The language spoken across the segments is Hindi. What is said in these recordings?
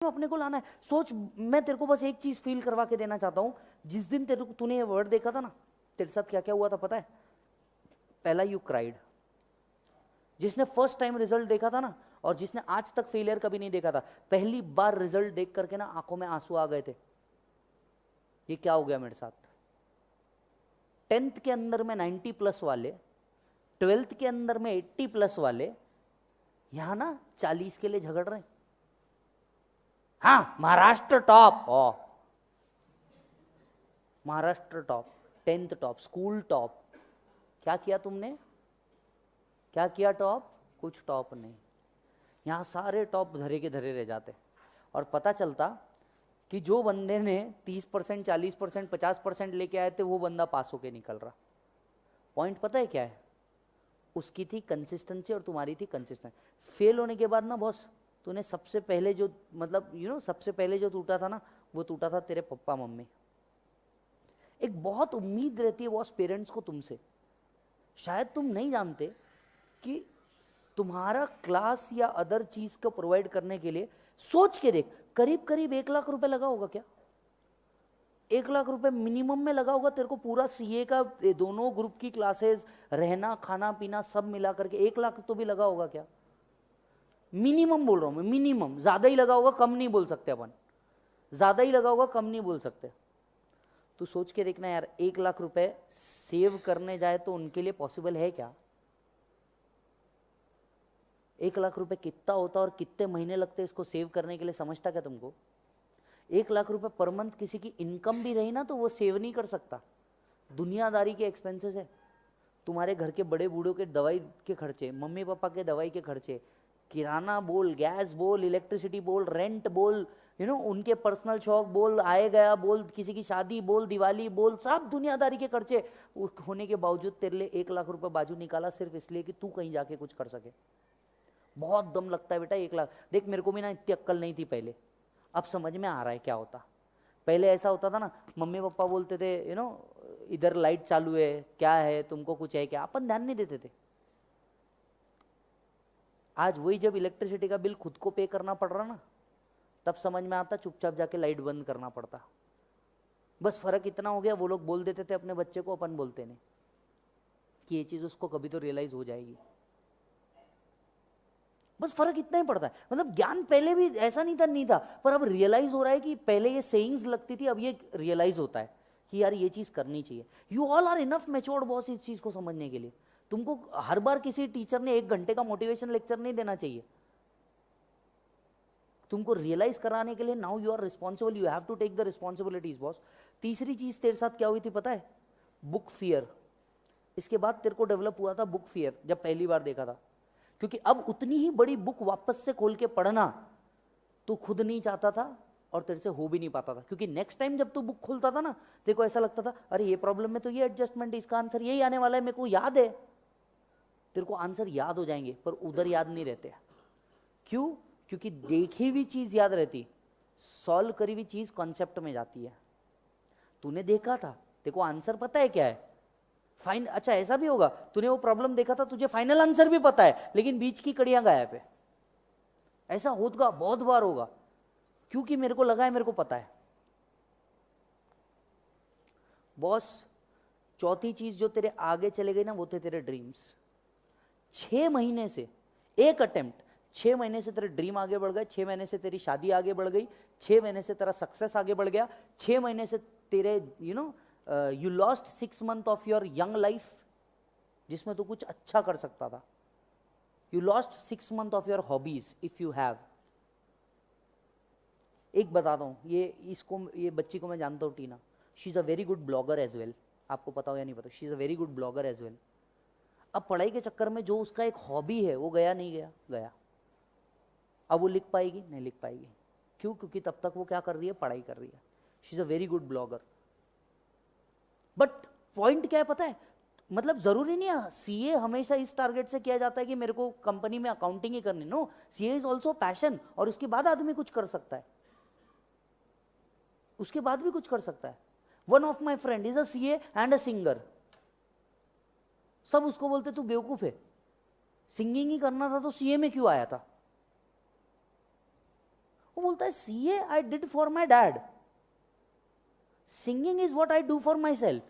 अपने को लाना है। सोच, मैं तेरे को बस एक चीज फील करवा के देना चाहता हूं। जिस दिन तूने ये वर्ड देखा था ना, तेरे साथ क्या क्या हुआ था पता है? पहला, यू क्राइड। जिसने फर्स्ट टाइम रिजल्ट देखा था ना, और जिसने आज तक फेलियर कभी नहीं देखा था, पहली बार रिजल्ट देख करके ना आंखों में आंसू आ गए थे। ये क्या हो गया मेरे साथ? 10th के अंदर में 90+ वाले, 12th के अंदर में 80+ वाले, यहां ना 40 के लिए झगड़ रहे हैं। हाँ, महाराष्ट्र टॉप, ओ Maharashtra top, 10th top, school top. क्या किया तुमने? क्या किया टॉप? कुछ टॉप नहीं। यहां सारे टॉप धरे के धरे रह जाते, और पता चलता कि जो बंदे ने 30%, 40%, 50% लेके आए थे, वो बंदा पास होके निकल रहा। पॉइंट पता है क्या है? उसकी थी कंसिस्टेंसी और तुम्हारी थी कंसिस्टेंसी। फेल होने के बाद ना बॉस, तूने सबसे पहले जो, मतलब सबसे पहले जो टूटा था ना, वो टूटा था तेरे पप्पा मम्मी। एक बहुत उम्मीद रहती है बॉस पेरेंट्स को तुमसे। शायद तुम नहीं जानते कि तुम्हारा क्लास या अदर चीज को प्रोवाइड करने के लिए, सोच के देख, करीब करीब 1 लाख रुपए लगा होगा क्या? 1 लाख रुपए मिनिमम में लगा होगा तेरे को, पूरा सीए का दोनों ग्रुप की क्लासेस, रहना खाना पीना सब मिला करके 1 लाख तो भी लगा होगा क्या? मिनिमम बोल रहा हूं मैं, मिनिमम। ज्यादा ही लगा होगा, कम नहीं बोल सकते अपन। ज्यादा ही लगा होगा, कम नहीं बोल सकते। तो सोच के देखना यार, 1 लाख रुपए सेव करने जाए तो उनके लिए पॉसिबल है क्या? 1 लाख रुपए कितना होता और कितने महीने लगते इसको सेव करने के लिए, समझता क्या तुमको? 1 लाख रुपए पर मंथ किसी की इनकम भी रही ना, तो वो सेव नहीं कर सकता। दुनियादारी के एक्सपेंसेस है। तुम्हारे घर के बड़े बूढ़ों के दवाई के खर्चे, मम्मी पापा के दवाई के खर्चे, किराना बोल, गैस बोल, इलेक्ट्रिसिटी बोल, रेंट बोल, उनके पर्सनल शौक बोल, आए गया बोल, किसी की शादी बोल, दिवाली बोल, सब दुनियादारी के खर्चे होने के बावजूद तेरे लिए 1 लाख रुपए बाजू निकाला, सिर्फ इसलिए कि तू कहीं जाके कुछ कर सके। बहुत दम लगता है बेटा 1 लाख। देख, मेरे को भी ना इतनी अक्ल नहीं थी पहले, अब समझ में आ रहा है क्या होता। पहले ऐसा होता था ना, मम्मी पापा बोलते थे इधर लाइट चालू है, क्या है, तुमको कुछ है क्या, अपन ध्यान नहीं देते थे। आज वही जब इलेक्ट्रिसिटी का बिल खुद को पे करना पड़ रहा ना, तब समझ में आता, चुपचाप जाके लाइट बंद करना पड़ता। बस फर्क इतना हो गया, वो लोग बोल देते थे अपने बच्चे को, अपन बोलते नहीं, कि ये चीज उसको कभी तो रियलाइज हो जाएगी। बस फर्क इतना ही पड़ता है। मतलब ज्ञान पहले भी ऐसा नहीं था, पर अब रियलाइज हो रहा है कि पहले ये सेइंग्स लगती थी, अब ये रियलाइज होता है कि यार ये चीज करनी चाहिए। You all are enough matured boss इस चीज को समझने के लिए। तुमको हर बार किसी टीचर ने 1 घंटे का मोटिवेशन लेक्चर नहीं देना चाहिए। तुमको रियलाइज कराने के लिए now you are responsible, you have to take the responsibilities boss. तीसरी चीज तेरे साथ क्या हुई थी पता है? Book fear. इसके बाद तेरे को डेवलप हुआ था बुक फियर, जब पहली बार देखा था। क्योंकि अब उतनी ही बड़ी बुक वापस से खोल के पढ़ना तू खुद नहीं चाहता था, और तेरे से हो भी नहीं पाता था। क्योंकि नेक्स्ट टाइम जब तू बुक खोलता था ना, तेरे को ऐसा लगता था, अरे ये प्रॉब्लम में तो ये एडजस्टमेंट, इसका आंसर यही आने वाला है, मेरे को याद है। तेरे को आंसर याद हो जाएंगे, पर उधर याद नहीं रहते। क्यों? क्योंकि देखी हुई चीज याद रहती, सॉल्व करी हुई चीज कॉन्सेप्ट में जाती है। तूने देखा था, तेरे को आंसर पता है क्या है, फाइन। अच्छा, ऐसा भी होगा, तूने वो प्रॉब्लम देखा था, तुझे फाइनल आंसर भी पता है, लेकिन बीच की कड़ियां गायब है। ऐसा होगा, बहुत बार होगा। क्योंकि मेरे को लगा है, मेरे को पता है बॉस। चौथी चीज जो तेरे आगे चले गई ना, वो थे तेरे ड्रीम्स। 6 महीने से एक अटेम्प्ट, 6 महीने से तेरे ड्रीम आगे बढ़ गए, 6 महीने से तेरी शादी आगे बढ़ गई, 6 महीने से तेरा सक्सेस आगे बढ़ गया, 6 महीने से तेरे you lost 6 months of your young life, जिसमें तू कुछ अच्छा कर सकता था। You lost 6 months of your hobbies if you have. एक बताता हूँ, ये बच्ची को मैं जानता हूँ, Tina. She is a very good blogger as well. आपको पता हो या नहीं पता, she is a very good blogger as well. अब पढ़ाई के चक्कर में जो उसका एक हॉबी है, वो गया नहीं गया, गया। अब वो लिख पाएगी? नहीं लिख पाएगी। क्यों? क्योंकि तब तक वो क्या कर रही है, पढ़ाई कर रही है। She is a very good blogger. But point क्या है पता है? मतलब जरूरी नहीं है सीए हमेशा इस टारगेट से किया जाता है कि मेरे को कंपनी में अकाउंटिंग ही करनी। No, CA is also passion, और उसके बाद आदमी कुछ कर सकता है, उसके बाद भी कुछ कर सकता है। One of my friend is a CA and a singer. सब उसको बोलते तू बेवकूफ है, सिंगिंग ही करना था तो सीए में क्यों आया था? वो बोलता है CA I did for my dad, singing is what I do for my self.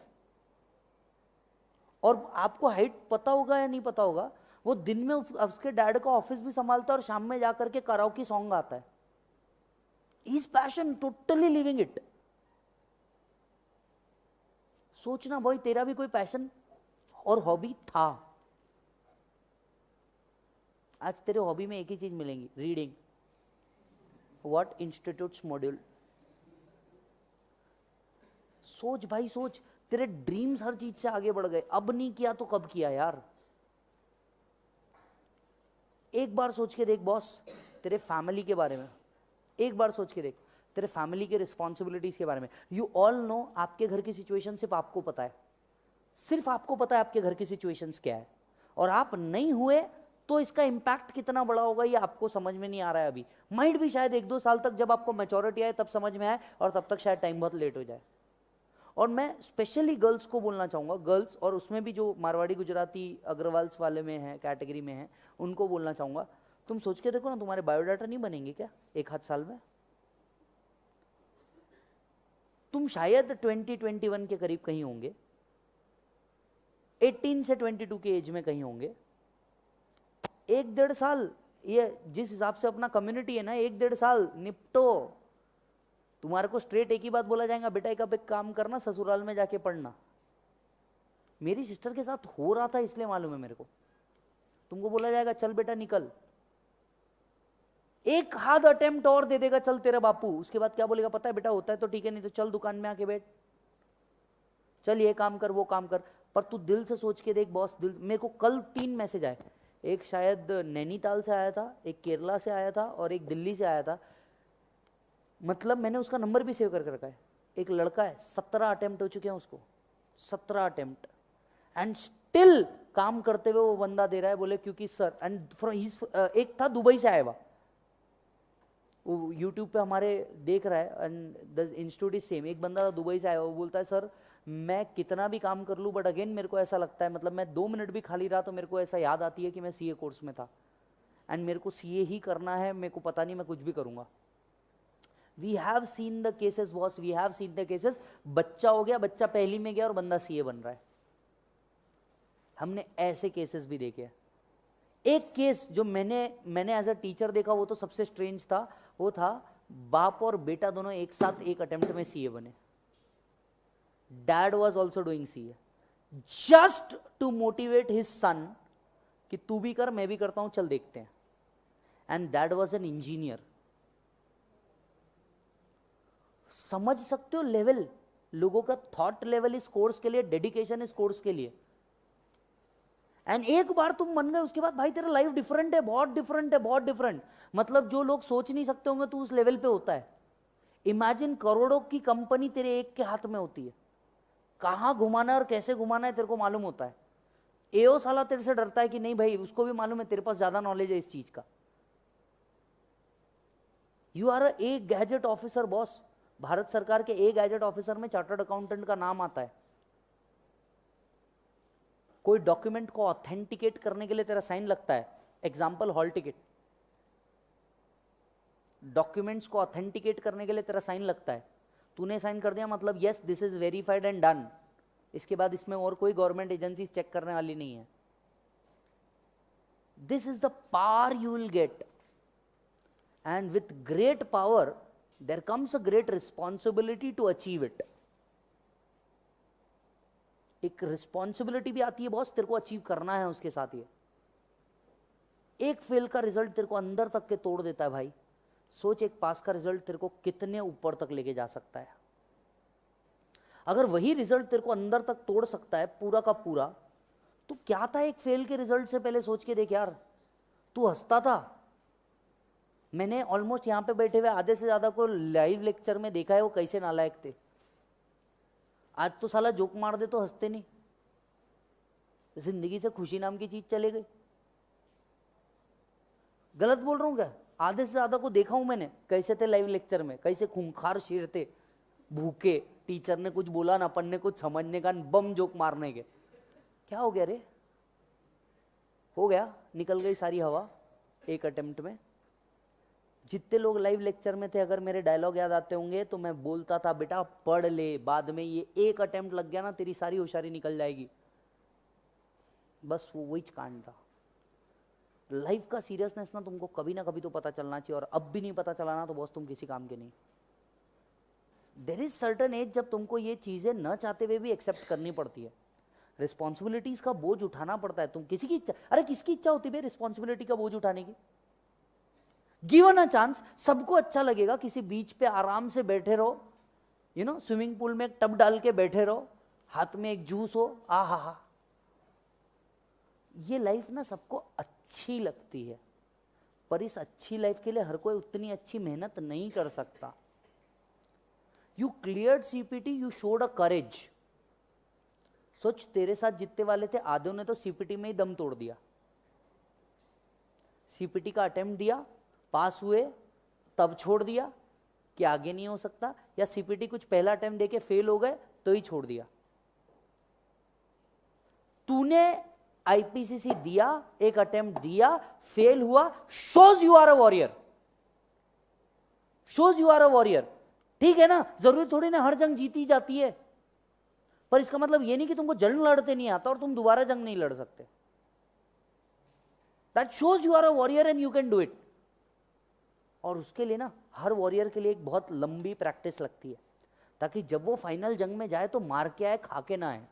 और आपको हाइट पता होगा या नहीं पता होगा, वो दिन में उसके डैड का ऑफिस भी संभालता है और शाम में जाकर के कराओके सॉन्ग गाता है। Is passion, totally living it. सोचना भाई, तेरा भी कोई पैशन और हॉबी था। आज तेरे हॉबी में एक ही चीज मिलेंगी, रीडिंग। What institutes module. सोच भाई सोच, तेरे ड्रीम्स हर चीज से आगे बढ़ गए, अब नहीं किया तो कब किया यार। एक बार सोच के देख बॉस, तेरे फैमिली के बारे में एक बार सोच के देख, तेरे फैमिली के रिस्पॉन्सिबिलिटीज के बारे में। यू ऑल नो, आपके घर की सिचुएशन सिर्फ आपको पता है, सिर्फ आपको पता है आपके घर की सिचुएशंस क्या है। और आप नहीं हुए तो इसका इंपैक्ट कितना बड़ा होगा ये आपको समझ में नहीं आ रहा है अभी। माइट भी शायद 1-2 साल तक जब आपको मैच्योरिटी आए तब समझ में आए, और तब तक शायद टाइम बहुत लेट हो जाए। और मैं स्पेशली गर्ल्स को बोलना चाहूँगा, गर्ल्स, और उसमें भी जो मारवाड़ी गुजराती अग्रवाल्स वाले में है, कैटेगरी में है, उनको बोलना चाहूँगा, तुम सोच के देखो ना, तुम्हारे बायोडाटा नहीं बनेंगे क्या 1-8 साल में? तुम शायद 20-21 के करीब कहीं होंगे, 18 से 22 के एज में कहीं होंगे। 1-1.5 साल, ये जिस हिसाब से अपना कम्युनिटी है ना, 1-1.5 साल निपटो। तुम्हारे को स्ट्रेट एक ही बात बोला जाएगा, बेटा एक काम करना, ससुराल में जाके पढ़ना। मेरी सिस्टर के साथ हो रहा था, इसलिए मालूम है मेरे को। तुमको बोला जाएगा चल बेटा निकल, एक हाथ अटेम्प्ट और दे देगा, चल तेरा बापू, उसके बाद क्या बोलेगा पता है? बेटा होता है तो ठीक है, नहीं तो चल दुकान में आके बैठ, चल ये काम कर वो काम कर। पर तू दिल से सोच के देख बॉस, दिल, मेरे को कल 3 मैसेज आए, एक शायद नैनीताल से आया था, एक केरला से आया था, और एक दिल्ली से आया था। मतलब मैंने उसका नंबर भी सेव करके रखा है। एक लड़का है, 17 अटेम्प्ट हो चुके हैं उसको, 17 अटेम्प्ट, एंड स्टिल काम करते हुए वो बंदा दे रहा है। बोले क्योंकि सर, एंड एक था दुबई से आया हुआ, वो यूट्यूब पे हमारे देख रहा है, and the institute is same. एक बंदा दुबई से आया, वो बोलता है सर मैं कितना भी काम कर लूँ, बट अगेन मेरे को ऐसा लगता है, मतलब मैं 2 मिनट भी खाली रहा तो मेरे को ऐसा याद आती है कि मैं सीए कोर्स में था, एंड मेरे को सीए ही करना है, मेरे को पता नहीं मैं कुछ भी करूँगा। We have seen the cases boss, we have seen the cases. बच्चा हो गया, बच्चा पहली में गया और बंदा सीए बन रहा है। हमने ऐसे केसेस भी देखे हैं। एक केस जो मैंने एज अ टीचर देखा, वो तो सबसे स्ट्रेंज था। वो था बाप और बेटा दोनों एक साथ एक अटेम्प्ट में सीए बने। Dad was also doing CA just to motivate his son कि तू भी कर, मैं भी करता हूं, चल देखते हैं। And dad was an engineer. समझ सकते हो लेवल, लोगों का थॉट लेवल इस कोर्स के लिए, डेडिकेशन इस कोर्स के लिए। एंड एक बार तुम बन गए, उसके बाद भाई तेरा लाइफ डिफरेंट है, बहुत डिफरेंट है, बहुत डिफरेंट। मतलब जो लोग सोच नहीं सकते होंगे तू उस लेवल पे होता है। इमेजिन करोड़ों की कंपनी तेरे एक के हाथ में होती है, कहां घुमाना है और कैसे घुमाना है तेरे को मालूम होता है। एओ साला तेरे से डरता है कि नहीं भाई, उसको भी मालूम है तेरे पास ज्यादा नॉलेज है इस चीज का। You are a gazette officer boss. Bharat सरकार के ए गैजेट ऑफिसर में चार्टर्ड अकाउंटेंट का नाम आता है। कोई डॉक्यूमेंट को ऑथेंटिकेट करने के लिए तेरा साइन लगता है। एग्जाम्पल हॉल टिकट, डॉक्यूमेंट्स को ऑथेंटिकेट करने के लिए तेरा साइन लगता है। तूने साइन कर दिया मतलब yes this is verified and done. इसके बाद इसमें और कोई गवर्नमेंट एजेंसी चेक करने वाली नहीं है। This is the power you will get, and with great power there comes a great responsibility to achieve it. एक रिस्पॉन्सिबिलिटी भी आती है बॉस, तेरे को अचीव करना है उसके साथ। ये एक फेल का रिजल्ट तेरे को अंदर तक के तोड़ देता है भाई। सोच, एक पास का रिजल्ट तेरे को कितने ऊपर तक लेके जा सकता है। अगर वही रिजल्ट तेरे को अंदर तक तोड़ सकता है पूरा का पूरा, तो क्या था एक फेल के रिजल्ट से पहले? सोच के देख यार, तू हंसता था। मैंने ऑलमोस्ट यहां पे बैठे हुए आधे से ज्यादा को लाइव लेक्चर में देखा है वो कैसे नालायक थे। आज तो साला जोक मार दे तो हंसते नहीं। जिंदगी से खुशी नाम की चीज चले गई। गलत बोल रहा हूं क्या? आधे से ज्यादा को देखा हूं मैंने कैसे थे लाइव लेक्चर में, कैसे खूंखार शेर थे, भूखे। टीचर ने कुछ बोला ना, अपन ने कुछ समझने का, बम जोक मारने के। क्या हो गया रे? हो गया, निकल गई सारी हवा एक अटेम्प्ट में। जितने लोग लाइव लेक्चर में थे, अगर मेरे डायलॉग याद आते होंगे तो मैं बोलता था बेटा पढ़ ले, बाद में ये एक अटेम्प्ट लग गया ना तेरी सारी होशियारी निकल जाएगी। बस वो वही कांड था। लाइफ का सीरियसनेस ना तुमको कभी ना कभी तो पता चलना चाहिए, और अब भी नहीं पता चला ना तो बॉस तुम किसी काम के नहीं। देयर इज सर्टन एज जब तुमको ये चीजें न चाहते हुए भी एक्सेप्ट करनी पड़ती है। रिस्पॉन्सिबिलिटीज का बोझ उठाना पड़ता है। तुम किसी की इच्छा, अरे किसकी इच्छा होती है रिस्पॉन्सिबिलिटी का बोझ उठाने की? गिवन अ चांस, सबको अच्छा लगेगा किसी बीच पे आराम से बैठे रहो, यू नो, स्विमिंग पूल में एक टब डाल के बैठे रहो, हाथ में एक जूस हो, आ हा हा। ये लाइफ ना सबको अच्छी लगती है, पर इस अच्छी लाइफ के लिए हर कोई उतनी अच्छी मेहनत नहीं कर सकता। You cleared CPT, you showed a courage. सोच, तेरे साथ जितने वाले थे आधे ने तो सीपीटी में ही दम तोड़ दिया। सीपीटी का अटेम्प्ट दिया, पास हुए, तब छोड़ दिया कि आगे नहीं हो सकता, या सीपीटी कुछ पहला अटेम्प्ट देके फेल हो गए तो ही छोड़ दिया। तूने आईपीसीसी दिया, एक अटेम्प्ट दिया, फेल हुआ, shows you are a warrior, shows you are a warrior. ठीक है ना, जरूरी थोड़ी ना हर जंग जीती जाती है, पर इसका मतलब ये नहीं कि तुमको जंग लड़ते नहीं आता और तुम दोबारा जंग नहीं लड़ सकते। That shows you are a warrior and you can do it. और उसके लिए ना हर वॉरियर के लिए एक बहुत लंबी प्रैक्टिस लगती है, ताकि जब वो फाइनल जंग में जाए तो मार के आए, खा के ना आए।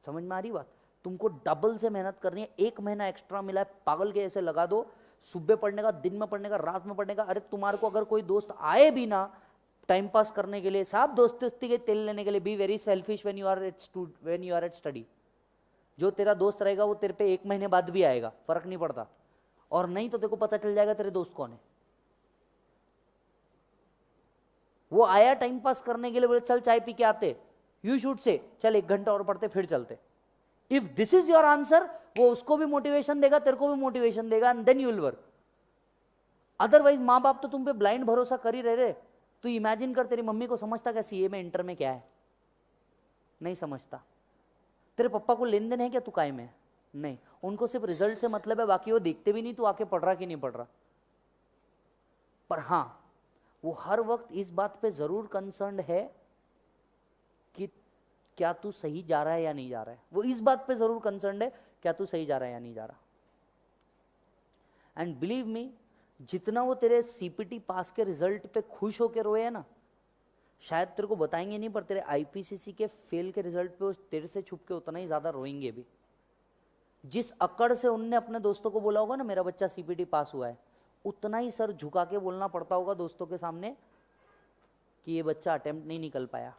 समझ में आ रही बात? तुमको डबल से मेहनत करनी है। एक महीना एक्स्ट्रा मिला है, पागल के ऐसे लगा दो, सुबह पढ़ने का, दिन में पढ़ने का, रात में पढ़ने का। अरे तुम्हारे को अगर कोई दोस्त आए भी ना टाइम पास करने के लिए, साफ दोस्ती के तेल लेने के लिए, be very selfish when you are at study. जो तेरा दोस्त रहेगा वो तेरे पे एक महीने बाद भी आएगा, फर्क नहीं पड़ता, और नहीं तो तेरे को पता चल जाएगा तेरे दोस्त कौन है। वो आया टाइम पास करने के लिए, बोले चल चाय पी के आते, यू शुड से चल 1 घंटा और पढ़ते फिर चलते। If this is your answer, वो उसको भी मोटिवेशन देगा, तेरे को भी मोटिवेशन देगा, and then you will work. Otherwise माँ बाप तो तुम पे ब्लाइंड भरोसा कर ही रहे। तू इमेजिन कर, तेरी मम्मी को समझता क्या सीए में, इंटर में क्या है? नहीं समझता। तेरे पापा को लेन देन है क्या तू काय में? नहीं। उनको सिर्फ रिजल्ट से मतलब है, बाकी वो देखते भी नहीं तू आके पढ़ रहा कि नहीं पढ़ रहा। पर हां, वो हर वक्त इस बात पे जरूर कंसर्न्ड है कि क्या तू सही जा रहा है या नहीं जा रहा है। वो इस बात पे जरूर कंसर्न्ड है क्या तू सही जा रहा है या नहीं जा रहा। एंड बिलीव मी, जितना वो तेरे सीपीटी पास के रिजल्ट पे खुश होके रोए है ना, शायद तेरे को बताएंगे नहीं, पर तेरे आईपीसीसी के फेल के रिजल्ट पे वो तेरे से छुप के उतना ही ज्यादा रोएंगे भी। जिस अकड़ से उनने अपने दोस्तों को बोला होगा ना मेरा बच्चा सीपीटी पास हुआ है, उतना ही सर झुका के बोलना पड़ता होगा दोस्तों के सामने कि ये बच्चा अटेम्प्ट नहीं निकल पाया।